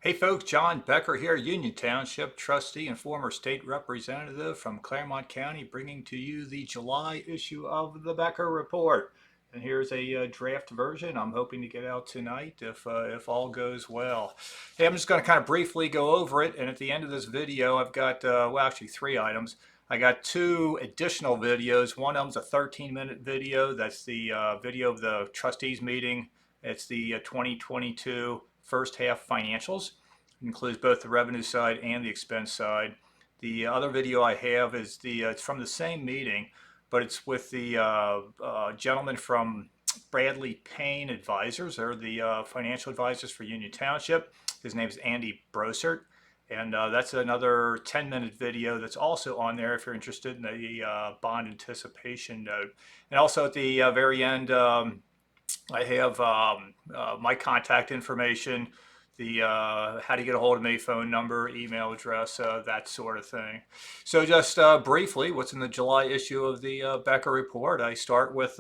Hey folks, John Becker here, Union Township trustee and former state representative from Claremont County, bringing to you the July issue of the Becker Report. And here's a draft version I'm hoping to get out tonight if all goes well. Hey, I'm just going to kind of briefly go over it, and at the end of this video, I've got, well, actually 3 items. I got 2 additional videos. One of them's a 13-minute video. That's the video of the trustees meeting. It's the 2022 first half financials. It includes both the revenue side and the expense side. The other video I have is it's from the same meeting, but it's with the gentleman from Bradley Payne Advisors. They're the financial advisors for Union Township. His name is Andy Brosert. And that's another 10-minute video that's also on there if you're interested in the bond anticipation note. And also at the very end, I have my contact information, the how to get a hold of me, phone number, email address, that sort of thing. So just briefly, what's in the July issue of the Becker Report? I start with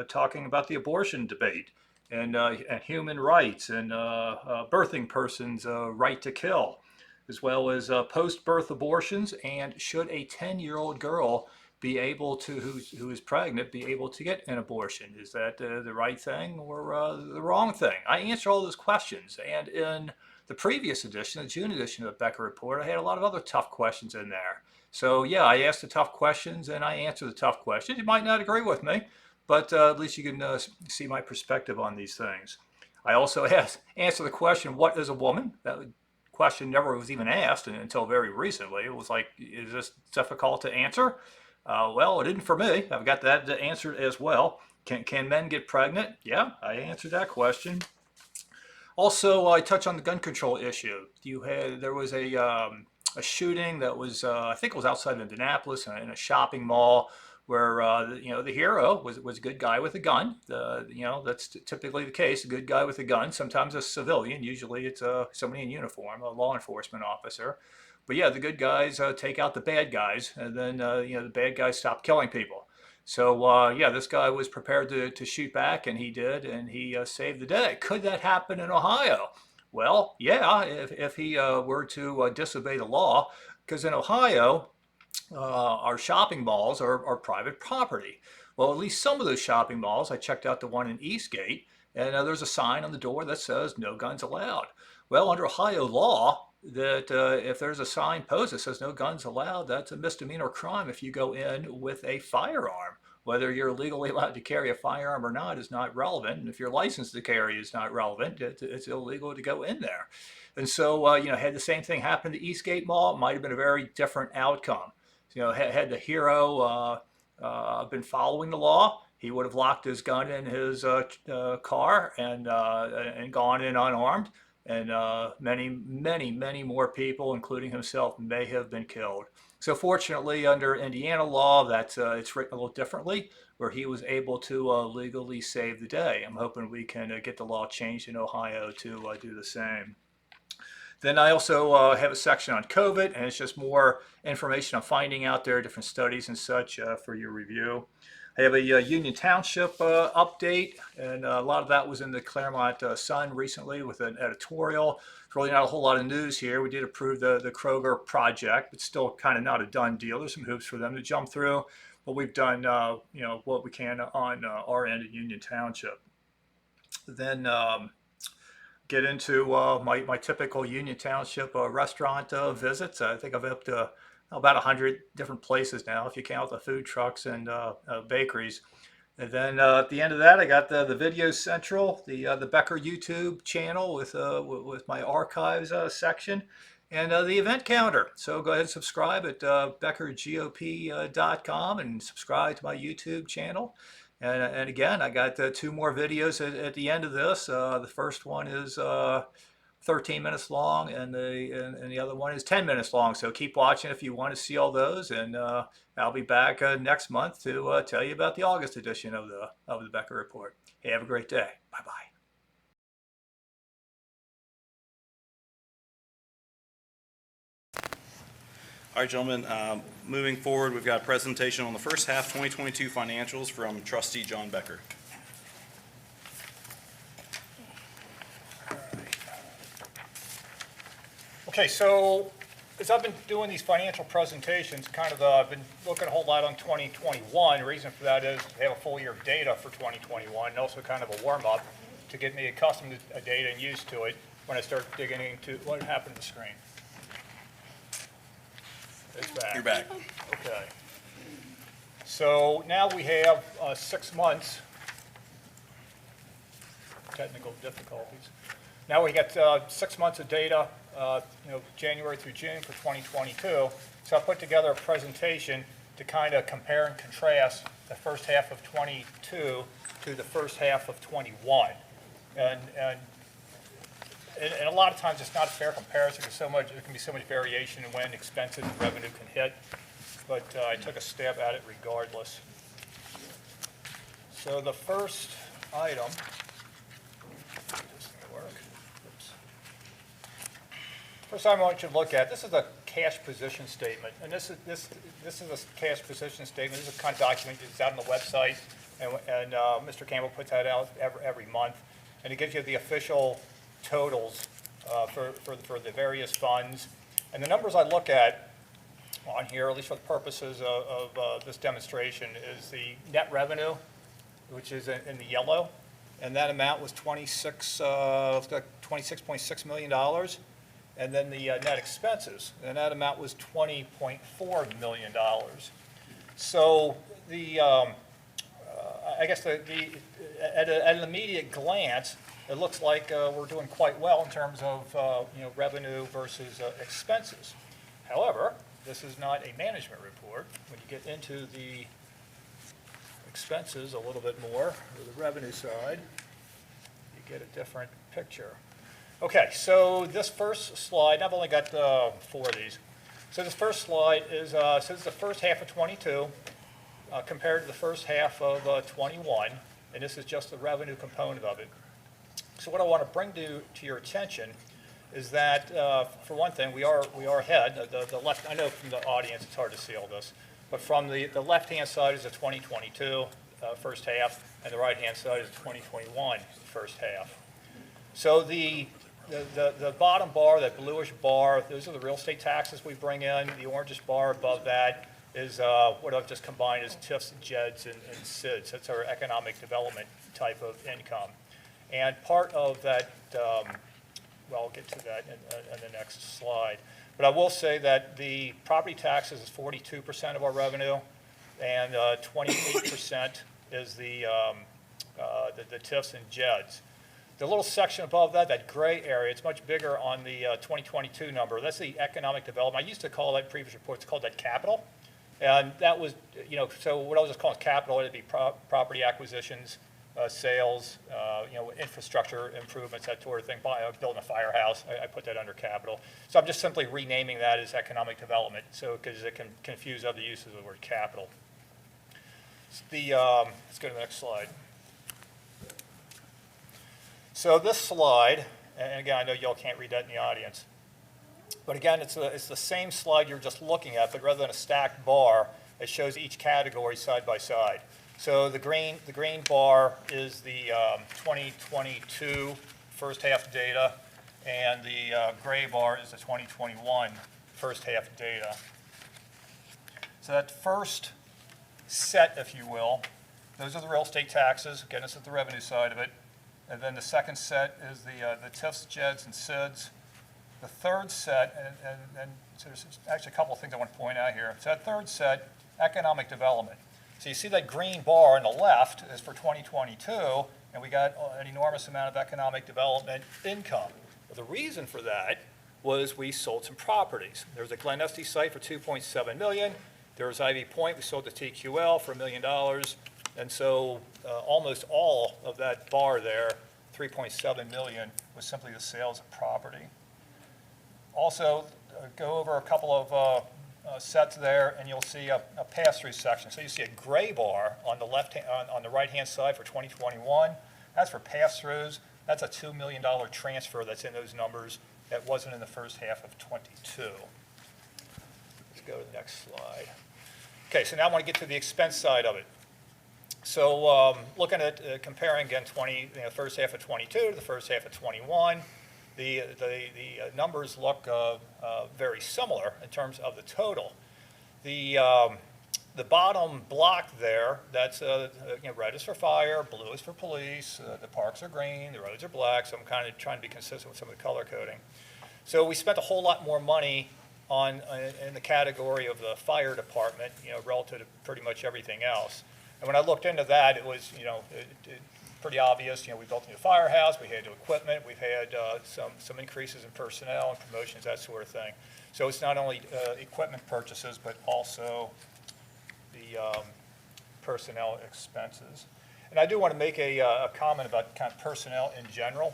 talking about the abortion debate and human rights and birthing persons' right to kill, as well as post-birth abortions, and should a 10-year-old girl be able to, who is pregnant, be able to get an abortion? Is that the right thing or the wrong thing? I answer all those questions. And in the previous edition, the June edition of the Becker Report, I had a lot of other tough questions in there. So yeah, I ask the tough questions and I answer the tough questions. You might not agree with me, but at least you can see my perspective on these things. I also answer the question, what is a woman? That question never was even asked until very recently. It was like, is this difficult to answer? Well, it isn't for me. I've got that answered as well. Can men get pregnant? Yeah, I answered that question. Also, I touch on the gun control issue. There was a shooting that was I think it was outside of Indianapolis in a shopping mall where the hero was a good guy with a gun. That's typically the case. A good guy with a gun. Sometimes a civilian. Usually it's somebody in uniform, a law enforcement officer. But yeah, the good guys take out the bad guys, and then the bad guys stop killing people. So yeah, this guy was prepared to shoot back, and he did, and he saved the day. Could that happen in Ohio? Well, yeah, if he were to disobey the law, because in Ohio, our shopping malls are private property. Well, at least some of those shopping malls, I checked out the one in Eastgate, and there's a sign on the door that says no guns allowed. Well, under Ohio law, that if there's a sign posted that says no guns allowed, that's a misdemeanor crime if you go in with a firearm. Whether you're legally allowed to carry a firearm or not is not relevant. And if you're licensed to carry is not relevant, it's illegal to go in there. And so, had the same thing happen to Eastgate Mall, it might have been a very different outcome. Had the hero been following the law, he would have locked his gun in his car and gone in unarmed. And many more people, including himself, may have been killed. So fortunately, under Indiana law, it's written a little differently, where he was able to legally save the day. I'm hoping we can get the law changed in Ohio to do the same. Then I also have a section on COVID, and it's just more information I'm finding out there, different studies and such for your review. I have a Union Township update, and a lot of that was in the Claremont Sun recently with an editorial. There's really not a whole lot of news here. We did approve the Kroger project, but still kind of not a done deal. There's some hoops for them to jump through, but we've done what we can on our end in Union Township. Then get into my typical Union Township restaurant visits. I think I've up to about 100 different places now, if you count the food trucks and bakeries. And then at the end of that, I got the Video Central, the Becker YouTube channel with my archives section, and the event calendar. So go ahead and subscribe at beckergop.com and subscribe to my YouTube channel. And again, I got 2 more videos at the end of this. The first one is 13 minutes long, and the other one is 10 minutes long. So keep watching if you want to see all those, and I'll be back next month to tell you about the August edition of the Becker Report. Hey, have a great day. Bye bye. All right, gentlemen, moving forward, we've got a presentation on the first half 2022 financials from Trustee John Becker. Okay, so as I've been doing these financial presentations, I've been looking a whole lot on 2021. The reason for that is to have a full year of data for 2021, and also kind of a warm-up to get me accustomed to data and used to it when I start digging into what happened to the screen. It's back. You're back. Okay. So now we have 6 months. Technical difficulties. Now we got 6 months of data, January through June for 2022. So I put together a presentation to kind of compare and contrast the first half of 22 to the first half of 21. And a lot of times it's not a fair comparison because there can be so much variation in when expenses and revenue can hit. But I took a stab at it regardless. So the first item. First time I want you to look at, this is a cash position statement, and this is a cash position statement. This is a kind of document that's out on the website, and Mr. Campbell puts that out every month, and it gives you the official totals for the various funds. And the numbers I look at on here, at least for the purposes of this demonstration, is the net revenue, which is in the yellow, and that amount was $26.6 million. And then the net expenses, and that amount was $20.4 million. So I guess at an immediate glance, it looks like we're doing quite well in terms of revenue versus expenses. However, this is not a management report. When you get into the expenses a little bit more, or the revenue side, you get a different picture. Okay, so this first slide, I've only got 4 of these. So this first slide is, this is the first half of 22 compared to the first half of 21, and this is just the revenue component of it. So what I want to bring to your attention is that, for one thing, we are ahead. The left, I know from the audience it's hard to see all this, but from the left-hand side is the 2022 first half, and the right-hand side is the 2021 first half. So the bottom bar, that bluish bar, those are the real estate taxes we bring in. The orangish bar above that is what I've just combined as TIFs, JEDs, and SIDs. That's our economic development type of income. And part of that, I'll get to that in the next slide. But I will say that the property taxes is 42% of our revenue, and 28% is the TIFs and JEDs. The little section above that, that gray area, it's much bigger on the 2022 number. That's the economic development. I used to call that in previous reports, called that capital. And that was, so what I was just calling capital, it'd be property acquisitions, sales, infrastructure improvements, that sort of thing. Building a firehouse, I put that under capital. So I'm just simply renaming that as economic development, so because it can confuse other uses of the word capital. Let's go to the next slide. So this slide, and again, I know y'all can't read that in the audience, but again, it's the same slide you're just looking at, but rather than a stacked bar, it shows each category side by side. So the green bar is the 2022 first half data, and the gray bar is the 2021 first half data. So that first set, if you will, those are the real estate taxes. Again, this is the revenue side of it. And then the second set is the TIFs, JEDs, and SIDs. The third set, and so there's actually a couple of things I want to point out here. So that third set, economic development. So you see that green bar on the left is for 2022, and we got an enormous amount of economic development income. Well, the reason for that was we sold some properties. There was a Glen Estee site for $2.7 million. There was Ivy Point. We sold to TQL for $1 million. And so almost all of that bar there, $3.7 million, was simply the sales of property. Also, go over a couple of sets there, and you'll see a pass-through section. So you see a gray bar on the on the right-hand side for 2021. That's for pass-throughs. That's a $2 million transfer that's in those numbers that wasn't in the first half of 22. Let's go to the next slide. Okay, so now I want to get to the expense side of it. So looking at comparing again first half of 22 to the first half of 21, the numbers look very similar in terms of the total. The the bottom block there, that's red is for fire, blue is for police, the parks are green, the roads are black, so I'm kind of trying to be consistent with some of the color coding. So we spent a whole lot more money on in the category of the fire department, relative to pretty much everything else. And when I looked into that, it was, pretty obvious. We built a new firehouse, we had new equipment, we've had some increases in personnel and promotions, that sort of thing. So it's not only equipment purchases, but also the personnel expenses. And I do want to make a comment about kind of personnel in general.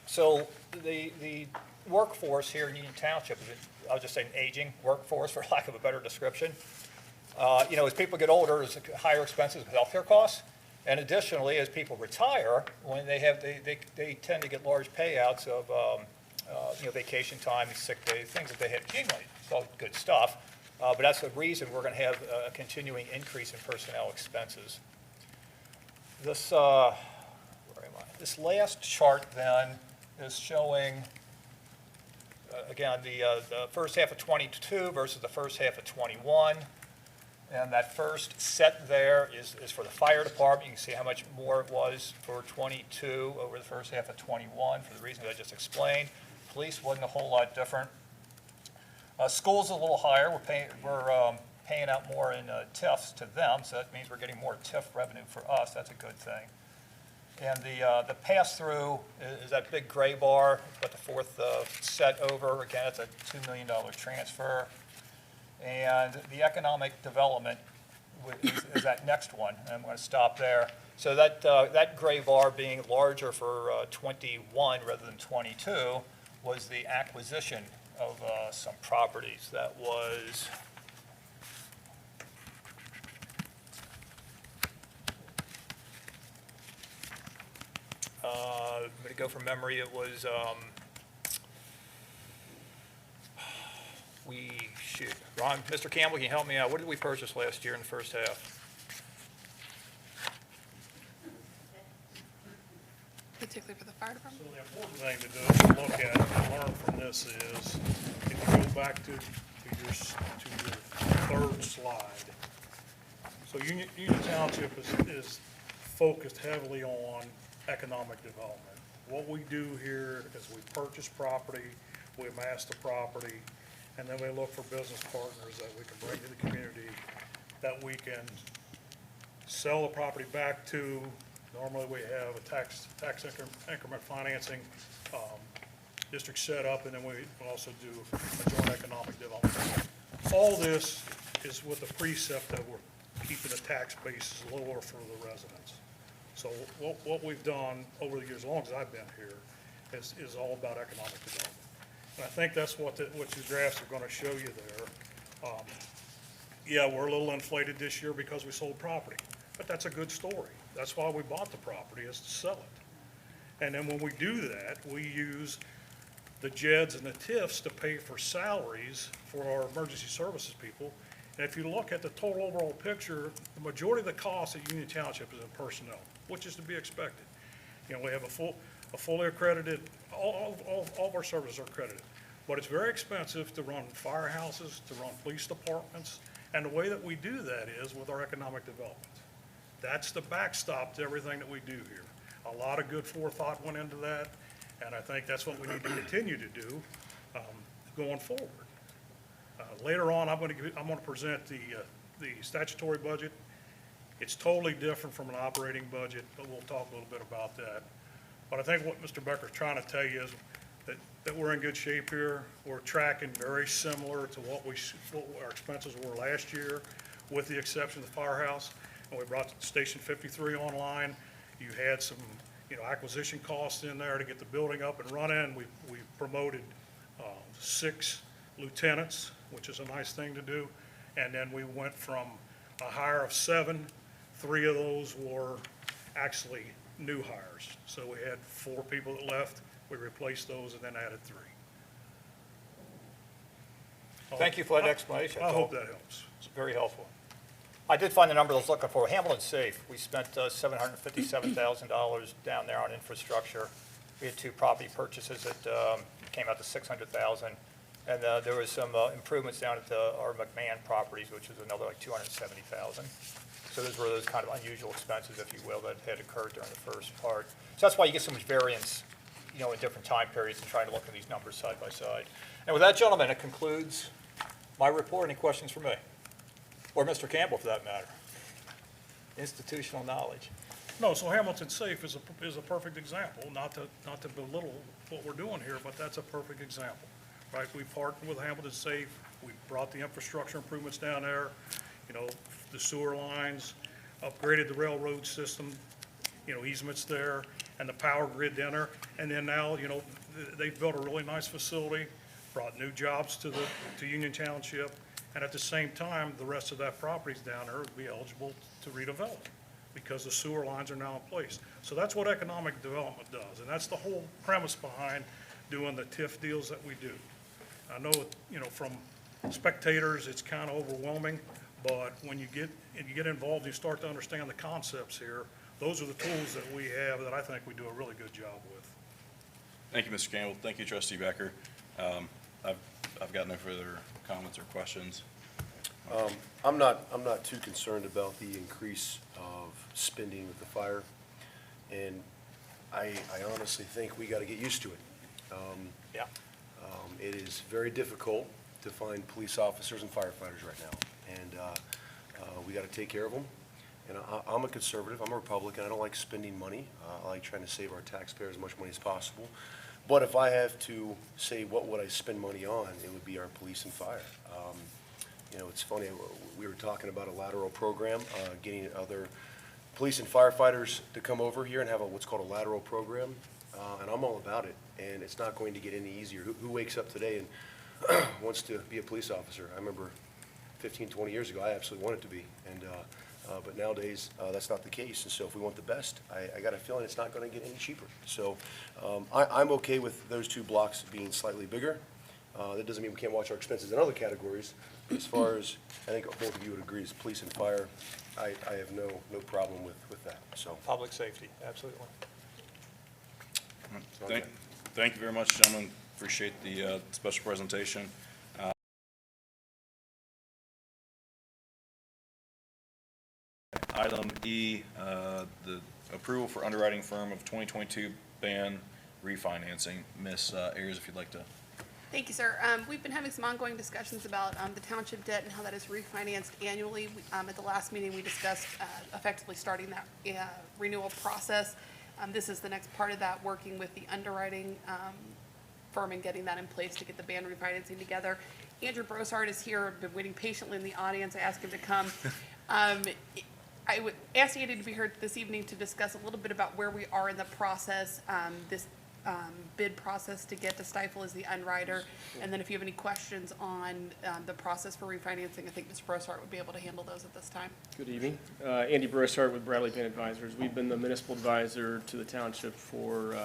So the workforce here in Union Township is, I'll just say, an aging workforce, for lack of a better description. As people get older, there's higher expenses with healthcare costs. And additionally, as people retire, when they tend to get large payouts of vacation time, sick days, things that they had accumulated. It's all good stuff. But that's the reason we're going to have a continuing increase in personnel expenses. This, where am I? This last chart then is showing, again, the first half of 22 versus the first half of 21. And that first set there is for the fire department. You can see how much more it was for 22 over the first half of 21 for the reasons I just explained. Police wasn't a whole lot different. School's a little higher. We're paying out more in TIFs to them, so that means we're getting more TIF revenue for us. That's a good thing. And the pass-through is that big gray bar, but the fourth set over. Again, it's a $2 million transfer. And the economic development is that next one, and I'm going to stop there. So that gray bar being larger for 21 rather than 22 was the acquisition of some properties. That was I'm going to go from memory. It was Ron, Mr. Campbell, can you help me out? What did we purchase last year in the first half? Particularly for the fire department? So the important thing to do is look at and learn from this is, if you go back to your third slide. So Union Township is focused heavily on economic development. What we do here is we purchase property, we amass the property, and then we look for business partners that we can bring to the community that we can sell the property back to. Normally, we have a tax increment financing district set up, and then we also do a joint economic development. All this is with the precept that we're keeping the tax bases lower for the residents. So what we've done over the years, as long as I've been here, is all about economic development. And I think that's what your graphs are going to show you there. Yeah, we're a little inflated this year because we sold property, but that's a good story. That's why we bought the property, is to sell it. And then when we do that, we use the JEDs and the TIFs to pay for salaries for our emergency services people. And if you look at the total overall picture, the majority of the cost at Union Township is in personnel, which is to be expected. We have a fully accredited, all of our services are accredited. But it's very expensive to run firehouses, to run police departments, and the way that we do that is with our economic development. That's the backstop to everything that we do here. A lot of good forethought went into that, and I think that's what we need to continue to do going forward. Later on, I'm going to present the statutory budget. It's totally different from an operating budget, but we'll talk a little bit about that. But I think what Mr. Becker's trying to tell you is that we're in good shape here. We're tracking very similar to what our expenses were last year, with the exception of the firehouse. And we brought Station 53 online. You had some, acquisition costs in there to get the building up and running. We promoted 6 lieutenants, which is a nice thing to do. And then we went from a hire of 7. 3 of those were actually new hires. So we had 4 people that left. We replaced those and then added 3. Thank you for that explanation. I hope that helps. It's very helpful. I did find the number I was looking for. Hamilton Safe, we spent $757,000 down there on infrastructure. We had two property purchases that came out to $600,000. And there was some improvements down at our McMahon properties, which was another like $270,000. So those were those kind of unusual expenses, if you will, that had occurred during the first part. So that's why you get so much variance, in different time periods and trying to look at these numbers side by side. And with that, gentlemen, it concludes my report. Any questions for me? Or Mr. Campbell, for that matter? Institutional knowledge. No, so Hamilton Safe is a perfect example, not to belittle what we're doing here, but that's a perfect example, right? We partnered with Hamilton Safe, we brought the infrastructure improvements down there, the sewer lines, upgraded the railroad system, easements there, and the power grid down there. And then now, they've built a really nice facility, brought new jobs to Union Township, and at the same time, the rest of that property's down there would be eligible to redevelop because the sewer lines are now in place. So that's what economic development does, and that's the whole premise behind doing the TIF deals that we do. I know, from spectators, it's kind of overwhelming, but when you get involved, you start to understand the concepts here. Those are the tools that we have that I think we do a really good job with. Thank you, Mr. Campbell. Thank you, Trustee Becker. I've got no further comments or questions. I'm not too concerned about the increase of spending with the fire, and I honestly think we got to get used to it. Yeah. It is very difficult to find police officers and firefighters right now, and we got to take care of them. And I'm a conservative, I'm a Republican, I don't like spending money. I like trying to save our taxpayers as much money as possible. But if I have to say what would I spend money on, it would be our police and fire. It's funny, we were talking about a lateral program, getting other police and firefighters to come over here and have what's called a lateral program, and I'm all about it, and it's not going to get any easier. Who wakes up today and wants to be a police officer? I remember 15, 20 years ago, I absolutely wanted to be, and but nowadays, that's not the case, and so if we want the best, I got a feeling it's not going to get any cheaper. So I'm okay with those two blocks being slightly bigger. That doesn't mean we can't watch our expenses in other categories. As far as, I think both of you would agree, is police and fire, I have no problem with that, so. Public safety, absolutely. Thank you very much, gentlemen. Appreciate the special presentation. Item E, the approval for underwriting firm of 2022 ban refinancing. Ms. Ayers, if you'd like to. Thank you, sir. We've been having some ongoing discussions about the township debt and how that is refinanced annually. At the last meeting, we discussed effectively starting that renewal process. This is the next part of that, working with the underwriting firm and getting that in place to get the band refinancing together. Andrew Brossard is here, been waiting patiently in the audience. I asked him to come. I would ask Andy to be here this evening to discuss a little bit about where we are in the process. This bid process to get to Stifel as the underwriter, and then if you have any questions on the process for refinancing, I think Mr. Brossart would be able to handle those at this time. Good evening. Andy Brossart with Bradley Penn Advisors. We've been the municipal advisor to the township for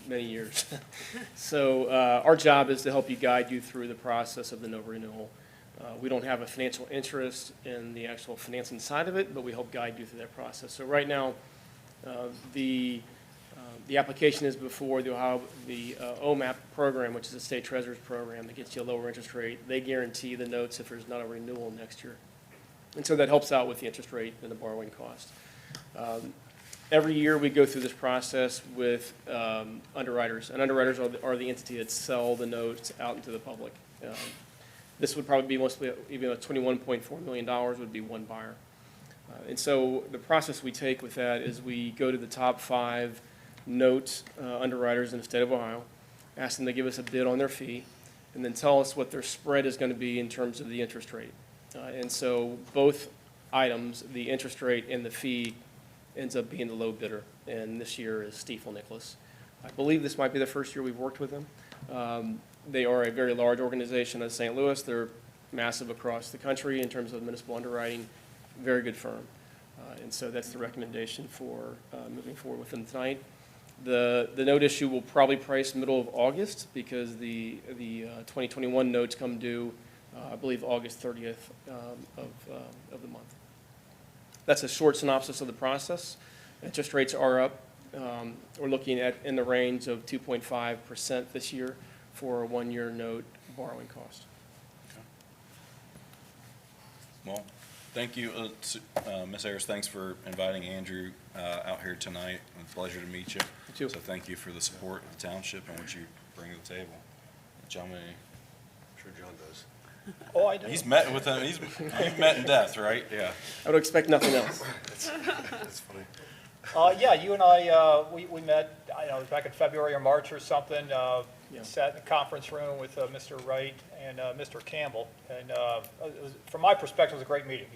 many years. So our job is to help you guide you through the process of the no renewal. We don't have a financial interest in the actual financing side of it, but we help guide you through that process. So right now, the application is before the OMAP program, which is a state treasurer's program that gets you a lower interest rate. They guarantee the notes if there's not a renewal next year. And so that helps out with the interest rate and the borrowing cost. Every year we go through this process with underwriters, and underwriters are the entity that sell the notes out into the public. This would probably be mostly, even at $21.4 million would be one buyer. And so the process we take with that is we go to the top 5 note underwriters in the state of Ohio, ask them to give us a bid on their fee, and then tell us what their spread is going to be in terms of the interest rate. And so both items, the interest rate and the fee, ends up being the low bidder, and this year is Stifel Nicholas. I believe this might be the first year we've worked with them. They are a very large organization in St. Louis. They're massive across the country in terms of municipal underwriting, very good firm. And so that's the recommendation for moving forward with them tonight. The note issue will probably price middle of August because the 2021 notes come due, I believe, August 30th of the month. That's a short synopsis of the process. Interest rates are up. We're looking at in the range of 2.5% this year for a one-year note borrowing cost. Well, thank you, Ms. Ayers, thanks for inviting Andrew out here tonight. It's a pleasure to meet you. too. So thank you for the support of the township and what you bring to the table. John, I'm sure John does. Oh, I do. he's met with them, you've met in depth, right? Yeah. I would expect nothing else. That's funny. Yeah, you and I, we met, I don't know, it was back in February or March or something. Yeah. Sat in the conference room with Mr. Wright and Mr. Campbell. And from my perspective, it was a great meeting.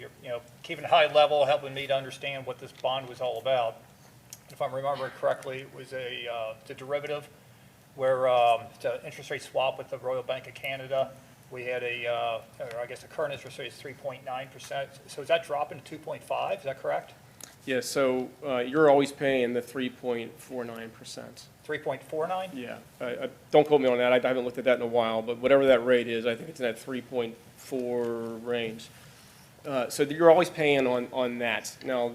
Keeping it high level, helping me to understand what this bond was all about. If I'm remembering correctly, it was it's a derivative where it's an interest rate swap with the Royal Bank of Canada. We had or I guess the current interest rate is 3.9%. So is that dropping to 2.5? Is that correct? Yeah, so you're always paying the 3.49%. 3.49? Yeah, don't quote me on that, I haven't looked at that in a while, but whatever that rate is, I think it's in that 3.4 range. So you're always paying on that. Now,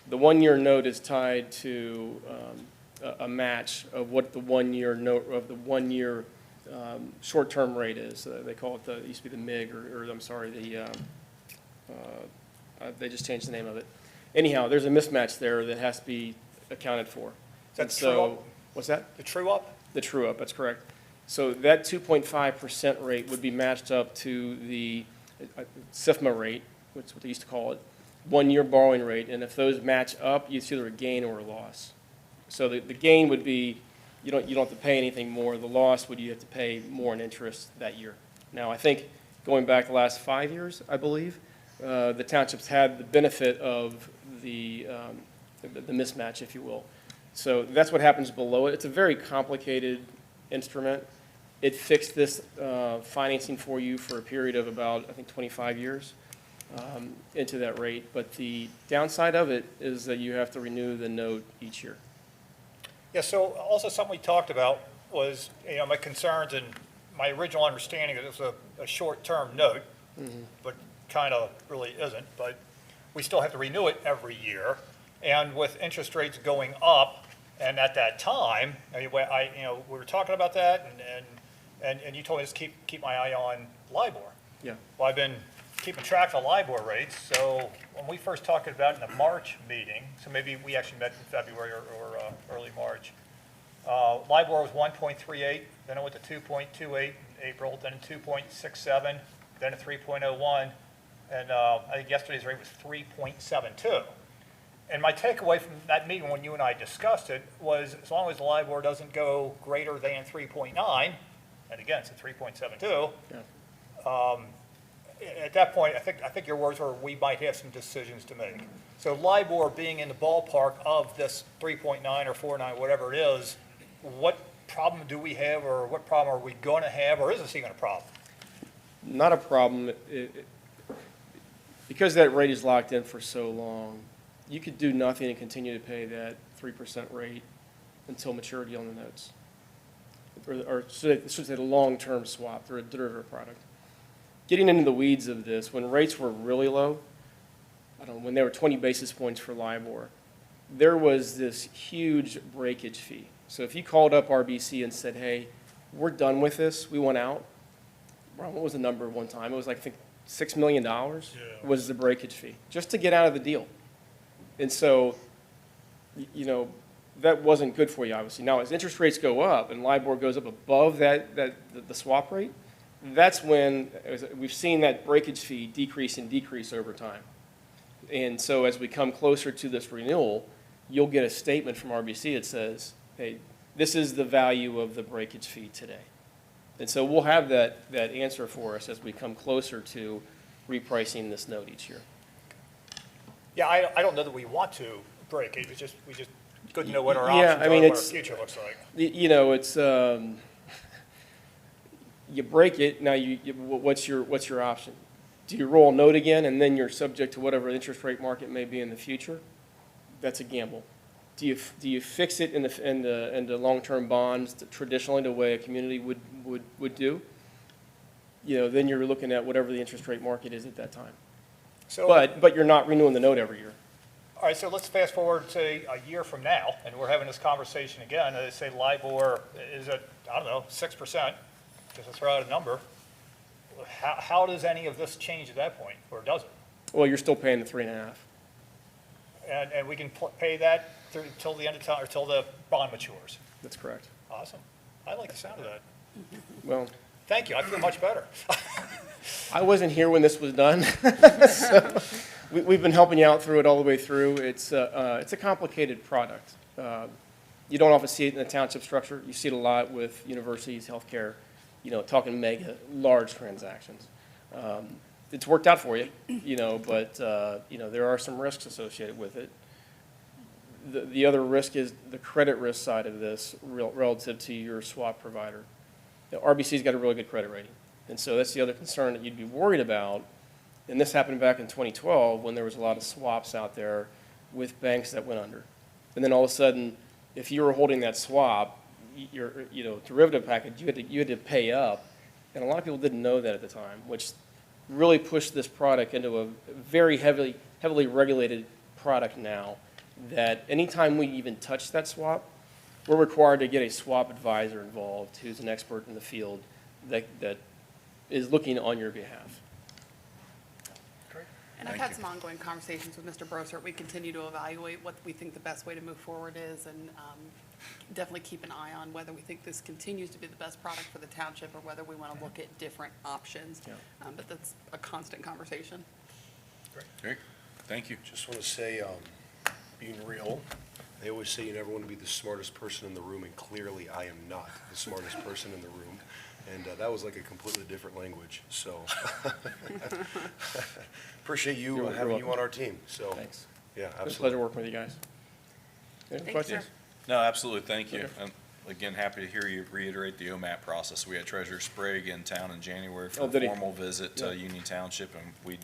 the one-year note is tied to a match of what the one-year note, of the one-year short-term rate is. They call it it used to be the MIG, or I'm sorry, they just changed the name of it. Anyhow, there's a mismatch there that has to be accounted for. Is that And true so, up? what's that? The true up? The true up, that's correct. So that 2.5% rate would be matched up to the SIFMA rate, which is what they used to call it, one-year borrowing rate, and if those match up, it's either a gain or a loss. So the gain would be, you don't have to pay anything more. The loss would you have to pay more in interest that year. Now, I think going back the last 5 years, I believe, the townships had the benefit of the mismatch, if you will. So that's what happens below it. It's a very complicated instrument. It fixed this financing for you for a period of about, I think, 25 years into that rate. But the downside of it is that you have to renew the note each year. Yeah, so also something we talked about was, my concerns and my original understanding that it was a short-term note, but kind of really isn't, but we still have to renew it every year. And with interest rates going up, and at that time, we were talking about that, and you told me to keep my eye on LIBOR. Yeah. Well, I've been keeping track of LIBOR rates, so when we first talked about it in the March meeting, so maybe we actually met in February or early March, LIBOR was 1.38, then it went to 2.28 in April, then 2.67, then a 3.01, and I think yesterday's rate was 3.72. And my takeaway from that meeting when you and I discussed it was as long as the LIBOR doesn't go greater than 3.9, and again, it's at 3.72, Yeah. At that point, I think your words were we might have some decisions to make. So LIBOR being in the ballpark of this 3.9 or 4.9, whatever it is, what problem do we have, or what problem are we going to have, or is this even a problem? Not a problem. Because that rate is locked in for so long, you could do nothing and continue to pay that 3% rate until maturity on the notes. Or should say the long-term swap, they're a derivative product. Getting into the weeds of this, when rates were really low, when they were 20 basis points for LIBOR, there was this huge breakage fee. So if you called up RBC and said, hey, we're done with this, we want out, well, what was the number one time? It was like, I think, $6 million was the breakage fee, just to get out of the deal. And so, that wasn't good for you, obviously. Now, as interest rates go up and LIBOR goes up above the swap rate, that's when we've seen that breakage fee decrease and decrease over time. And so as we come closer to this renewal, you'll get a statement from RBC that says, hey, this is the value of the breakage fee today. And so we'll have that answer for us as we come closer to repricing this note each year. Yeah, I don't know that we want to break it. We just good to know what our Yeah, options I mean, are, what our it's- future looks like. It's, you break it, now what's your option? Do you roll a note again and then you're subject to whatever interest rate market may be in the future? That's a gamble. Do you fix it in the long-term bonds traditionally the way a community would do? Then you're looking at whatever the interest rate market is at that time. So But you're not renewing the note every year. All right, so let's fast forward to a year from now, and we're having this conversation again, and they say LIBOR is at, I don't know, 6%, just to throw out a number. How does any of this change at that point, or does it? Well, you're still paying the 3.5. And we can pay that through, till the end of time, or till the bond matures? That's correct. Awesome. I like the sound of that. Well, Thank you, I feel much better. I wasn't here when this was done, so we've been helping you out through it all the way through. It's a complicated product. You don't often see it in the township structure. You see it a lot with universities, healthcare, talking mega, large transactions. It's worked out for you, but, there are some risks associated with it. The other risk is the credit risk side of this relative to your swap provider. The RBC's got a really good credit rating, and so that's the other concern that you'd be worried about. And this happened back in 2012 when there was a lot of swaps out there with banks that went under. And then all of a sudden, if you were holding that swap, your derivative package, you had to pay up, and a lot of people didn't know that at the time, which really pushed this product into a very heavily regulated product now. That anytime we even touch that swap, we're required to get a swap advisor involved who's an expert in the field that is looking on your behalf. And I've had some ongoing conversations with Mr. Brossart. We continue to evaluate what we think the best way to move forward is, and definitely keep an eye on whether we think this continues to be the best product for the township or whether we want to look at different options. Yeah. But that's a constant conversation. Great, thank you. Just want to say, being real, they always say you never want to be the smartest person in the room, and clearly I am not the smartest person in the room. And that was like a completely different language, so. Appreciate you You're having you welcome. on our team, so. Thanks. Yeah, It's a pleasure absolutely. working with you guys. Any Thanks, questions? sir. No, absolutely, thank you. Okay. And again, happy to hear you reiterate the OMAP process. We had Treasurer Sprague in town in January for Oh, a did he? formal visit to Yeah. Union Township, and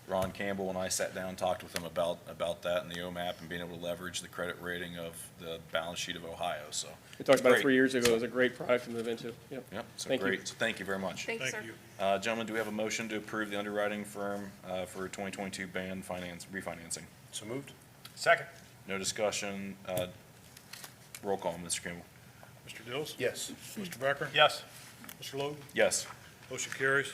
Ron Campbell and I sat down and talked with him about that and the OMAP and being able to leverage the credit rating of the balance sheet of Ohio, so. We talked about it Great. 3 years ago. It was a great product to move into. Yep. Yep, so Thank you. great, so thank you very much. Thank you, sir. Thank you. Gentlemen, do we have a motion to approve the underwriting firm for 2022 band refinancing? So moved? Second. No discussion, roll call, Mr. Campbell. Mr. Dills? Yes. Mr. Becker? Yes. Mr. Logan? Yes. Motion carries.